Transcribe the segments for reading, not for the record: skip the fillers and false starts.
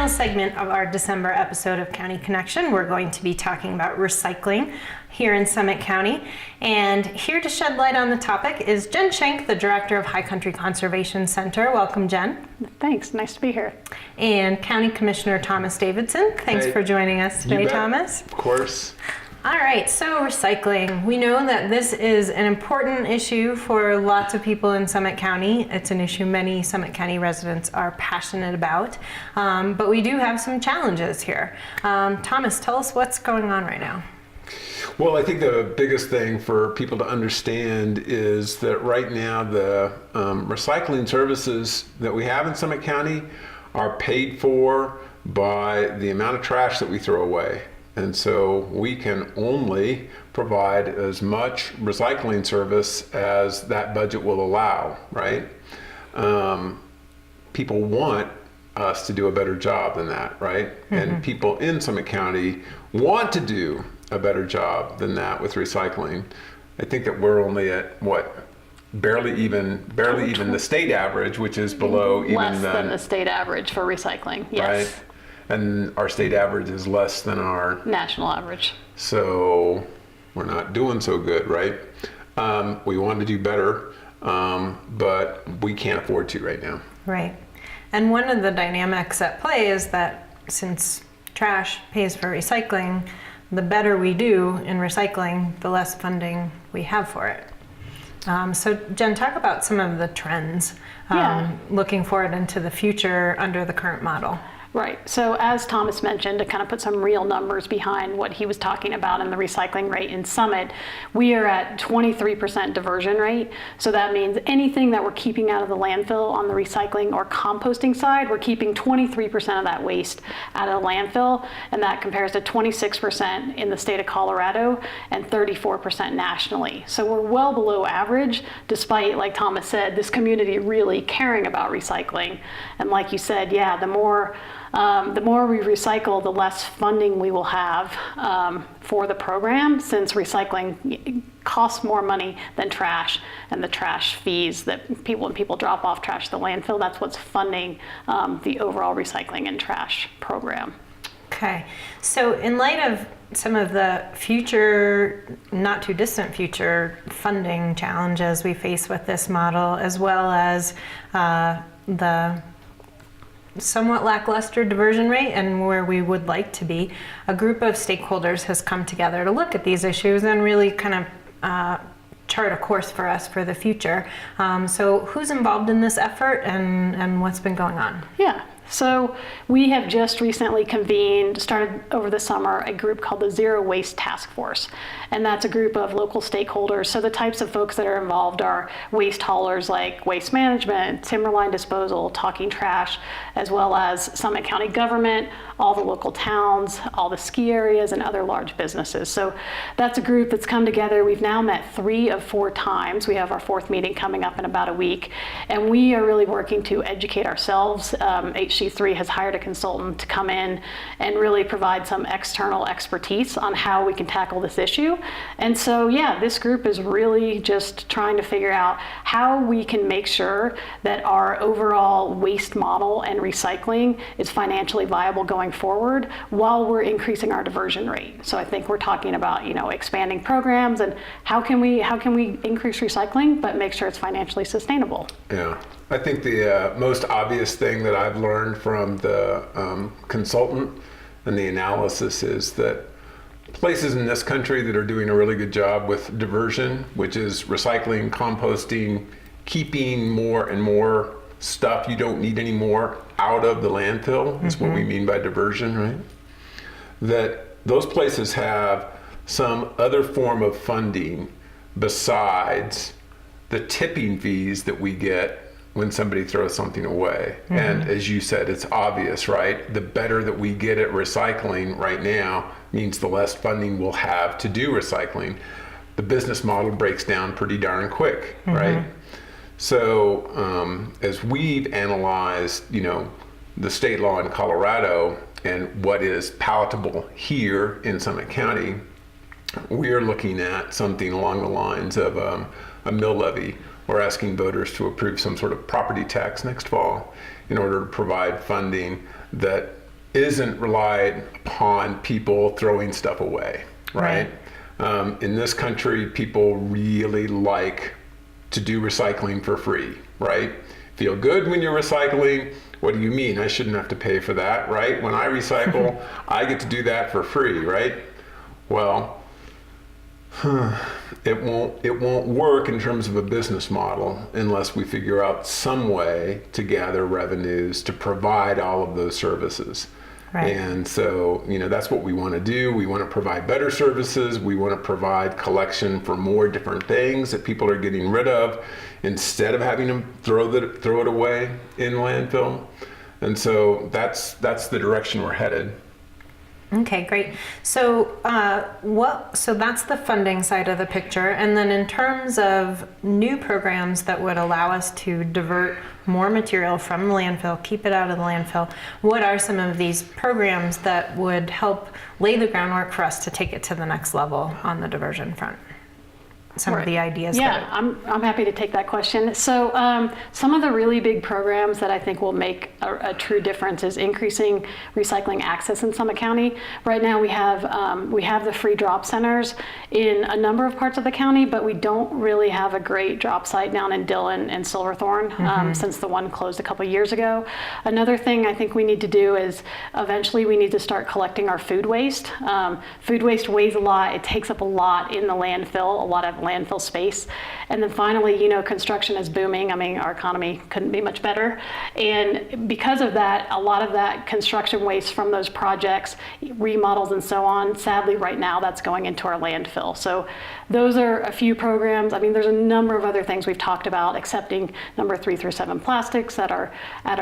final segment of our December episode of County Connection, we're going to be talking about recycling here in Summit County. And here to shed light on the topic is Jen Schenk, the Director of High Country Conservation Center. Welcome, Jen. Thanks, nice to be here. And County Commissioner Thomas Davidson. Thanks for joining us today, Thomas. Of course. All right, so recycling. We know that this is an important issue for lots of people in Summit County. It's an issue many Summit County residents are passionate about, but we do have some challenges here. Thomas, tell us what's going on right now. Well, I think the biggest thing for people to understand is that right now the recycling services that we have in Summit County are paid for by the amount of trash that we throw away. And so we can only provide as much recycling service as that budget will allow, right? People want us to do a better job than that, right? Mm-hmm. And people in Summit County want to do a better job than that with recycling. I think that we're only at barely even the state average, which is below less than the state average for recycling. Yes. Right? And our state average is less than our national average. So we're not doing so good, right? We want to do better, but we can't afford to right now. Right. And one of the dynamics at play is that since trash pays for recycling, the better we do in recycling, the less funding we have for it. So Jen, talk about some of the trends looking forward into the future under the current model. Right. So as Thomas mentioned, to kind of put some real numbers behind what he was talking about in the recycling rate in Summit, we are at 23% diversion rate. So that means anything that we're keeping out of the landfill on the recycling or composting side, we're keeping 23% of that waste out of the landfill. And that compares to 26% in the state of Colorado and 34% nationally. So we're well below average, despite, like Thomas said, this community really caring about recycling. And like you said, the more we recycle, the less funding we will have for the program, since recycling costs more money than trash, and the trash fees that when people drop off trash to the landfill, that's what's funding the overall recycling and trash program. Okay, so in light of some of the future, not too distant future funding challenges we face with this model, as well as the somewhat lackluster diversion rate and where we would like to be, a group of stakeholders has come together to look at these issues and really kind of chart a course for us for the future. So who's involved in this effort and what's been going on? Yeah. So we have just recently started over the summer, a group called the Zero Waste Task Force. And that's a group of local stakeholders. So the types of folks that are involved are waste haulers like Waste Management, Timberline Disposal, Talking Trash, as well as Summit County government, all the local towns, all the ski areas, and other large businesses. So that's a group that's come together. We've now met 3 of 4 times. We have our 4th meeting coming up in about a week. And we are really working to educate ourselves. HC3 has hired a consultant to come in and really provide some external expertise on how we can tackle this issue. And so, this group is really just trying to figure out how we can make sure that our overall waste model and recycling is financially viable going forward while we're increasing our diversion rate. So I think we're talking about, expanding programs and how can we increase recycling but make sure it's financially sustainable. Yeah. I think the most obvious thing that I've learned from the consultant and the analysis is that places in this country that are doing a really good job with diversion, which is recycling, composting, keeping more and more stuff you don't need anymore out of the landfill, is what we mean by diversion, right? That those places have some other form of funding besides the tipping fees that we get when somebody throws something away. And as you said, it's obvious, right? The better that we get at recycling right now means the less funding we'll have to do recycling. The business model breaks down pretty darn quick, right? So as we've analyzed, the state law in Colorado and what is palatable here in Summit County, we are looking at something along the lines of a mill levy. We're asking voters to approve some sort of property tax next fall in order to provide funding that isn't relied upon people throwing stuff away, right? In this country, people really like to do recycling for free, right? Feel good when you're recycling. What do you mean? I shouldn't have to pay for that, right? When I recycle, I get to do that for free, right? Well, it won't work in terms of a business model unless we figure out some way to gather revenues to provide all of those services. Right. And so, that's what we want to do. We want to provide better services. We want to provide collection for more different things that people are getting rid of instead of having them throw it away in landfill. And so that's the direction we're headed. Okay, great. So, so that's the funding side of the picture. And then in terms of new programs that would allow us to divert more material from the landfill, keep it out of the landfill, what are some of these programs that would help lay the groundwork for us to take it to the next level on the diversion front? Some of the ideas. Yeah, I'm happy to take that question. So some of the really big programs that I think will make a true difference is increasing recycling access in Summit County. Right now we have the free drop centers in a number of parts of the county, but we don't really have a great drop site down in Dillon and Silverthorne since the one closed a couple years ago. Another thing I think we need to do is eventually we need to start collecting our food waste. Food waste weighs a lot. It takes up a lot in the landfill, a lot of landfill space. And then finally, construction is booming. I mean, our economy couldn't be much better. And because of that, a lot of that construction waste from those projects, remodels and so on, sadly right now that's going into our landfill. So those are a few programs. I mean, there's a number of other things we've talked about, accepting number 3 through 7 plastics at our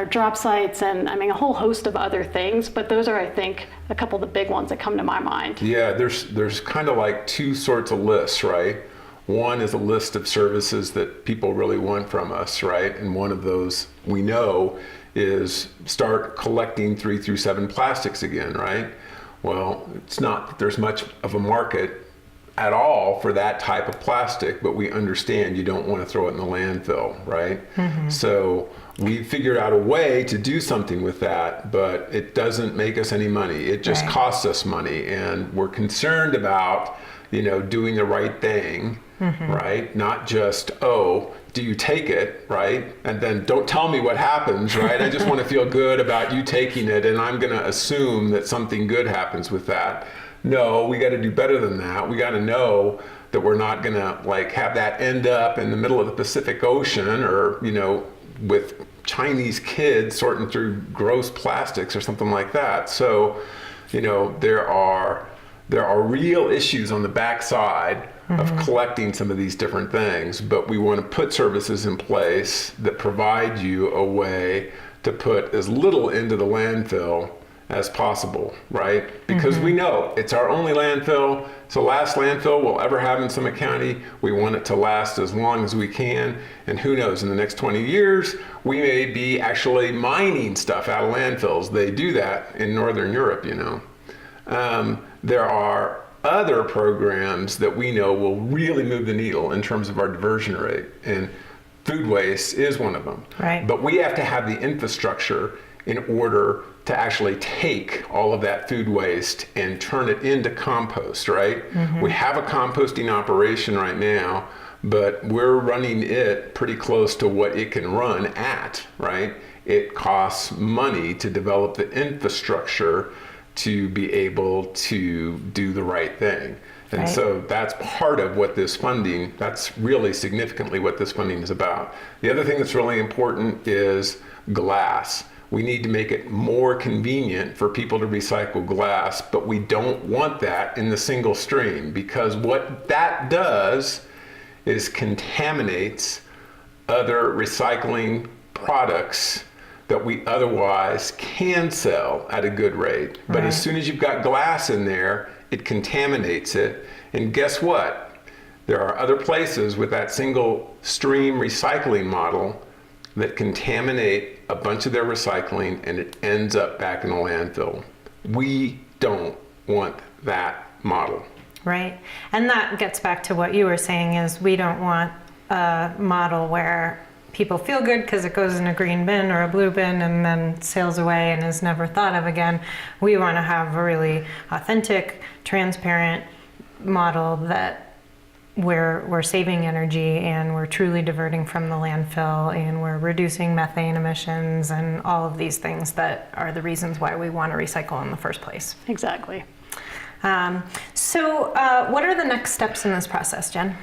drop sites, and I mean a whole host of other things. But those are, I think, a couple of the big ones that come to my mind. Yeah, there's kind of like two sorts of lists, right? One is a list of services that people really want from us, right? And one of those we know is start collecting 3 through 7 plastics again, right? Well, it's not that there's much of a market at all for that type of plastic, but we understand you don't want to throw it in the landfill, right? So we figured out a way to do something with that, but it doesn't make us any money. It just costs us money, and we're concerned about, doing the right thing, right? Not just, oh, do you take it, right? And then don't tell me what happens, right? I just want to feel good about you taking it, and I'm going to assume that something good happens with that. No, we got to do better than that. We got to know that we're not going to have that end up in the middle of the Pacific Ocean, or, with Chinese kids sorting through gross plastics or something like that. So, there are real issues on the backside of collecting some of these different things, but we want to put services in place that provide you a way to put as little into the landfill as possible, right? Because we know it's our only landfill. It's the last landfill we'll ever have in Summit County. We want it to last as long as we can. And who knows, in the next 20 years, we may be actually mining stuff out of landfills. They do that in Northern Europe, There are other programs that we know will really move the needle in terms of our diversion rate. And food waste is one of them. Right. But we have to have the infrastructure in order to actually take all of that food waste and turn it into compost, right? We have a composting operation right now, but we're running it pretty close to what it can run at, right? It costs money to develop the infrastructure to be able to do the right thing. And so that's part of what this funding, that's really significantly what this funding is about. The other thing that's really important is glass. We need to make it more convenient for people to recycle glass, but we don't want that in the single stream, because what that does is contaminates other recycling products that we otherwise can sell at a good rate. But as soon as you've got glass in there, it contaminates it. And guess what? There are other places with that single stream recycling model that contaminate a bunch of their recycling, and it ends up back in the landfill. We don't want that model. Right. And that gets back to what you were saying, is we don't want a model where people feel good because it goes in a green bin or a blue bin and then sails away and is never thought of again. We want to have a really authentic, transparent model that we're saving energy and we're truly diverting from the landfill and we're reducing methane emissions and all of these things that are the reasons why we want to recycle in the first place. Exactly. So what are the next steps in this process, Jen?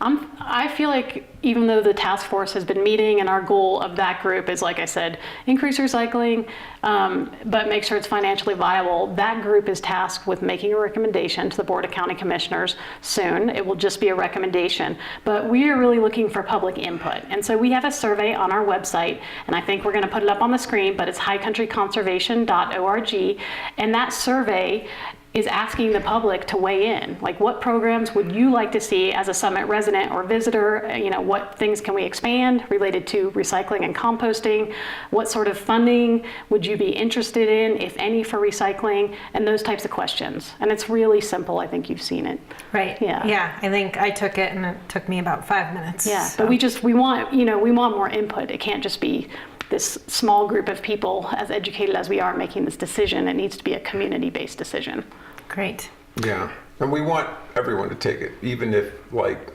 I feel like even though the task force has been meeting and our goal of that group is, like I said, increase recycling, but make sure it's financially viable, that group is tasked with making a recommendation to the Board of County Commissioners soon. It will just be a recommendation, but we are really looking for public input. And so we have a survey on our website, and I think we're going to put it up on the screen, but it's highcountryconservation.org. And that survey is asking the public to weigh in. Like, what programs would you like to see as a Summit resident or visitor? You know, what things can we expand related to recycling and composting? What sort of funding would you be interested in, if any, for recycling? And those types of questions. And it's really simple. I think you've seen it. Right. Yeah. Yeah. I think I took it and it took me about 5 minutes. Yeah. So. But we want more input. It can't just be this small group of people, as educated as we are, making this decision. It needs to be a community-based decision. Great. Yeah, and we want everyone to take it, even if like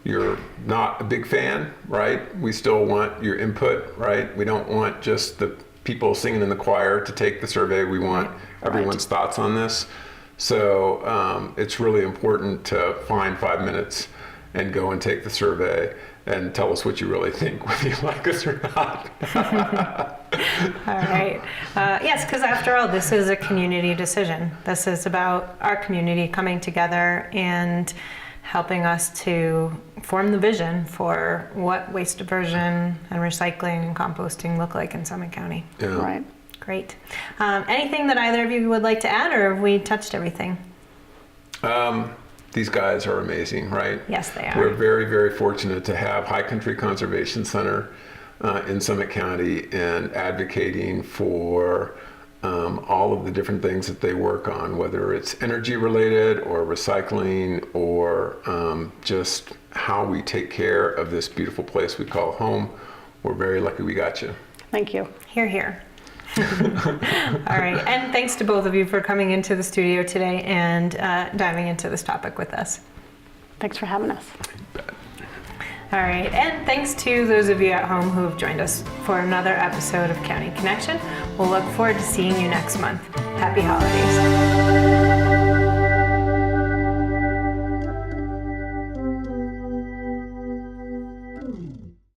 you're not a big fan, right? We still want your input, right? We don't want just the people singing in the choir to take the survey. We want everyone's thoughts on this. So it's really important to find 5 minutes and go and take the survey and tell us what you really think, whether you like us or not. All right. Yes, because after all, this is a community decision. This is about our community coming together and helping us to form the vision for what waste diversion and recycling and composting look like in Summit County. Yeah. Right. Great. Anything that either of you would like to add, or have we touched everything? These guys are amazing, right? Yes, they are. We're very, very fortunate to have High Country Conservation Center in Summit County and advocating for all of the different things that they work on, whether it's energy related or recycling or just how we take care of this beautiful place we call home. We're very lucky we got you. Thank you. Hear, hear. All right, and thanks to both of you for coming into the studio today and diving into this topic with us. Thanks for having us. All right, and thanks to those of you at home who have joined us for another episode of County Connection. We'll look forward to seeing you next month. Happy holidays.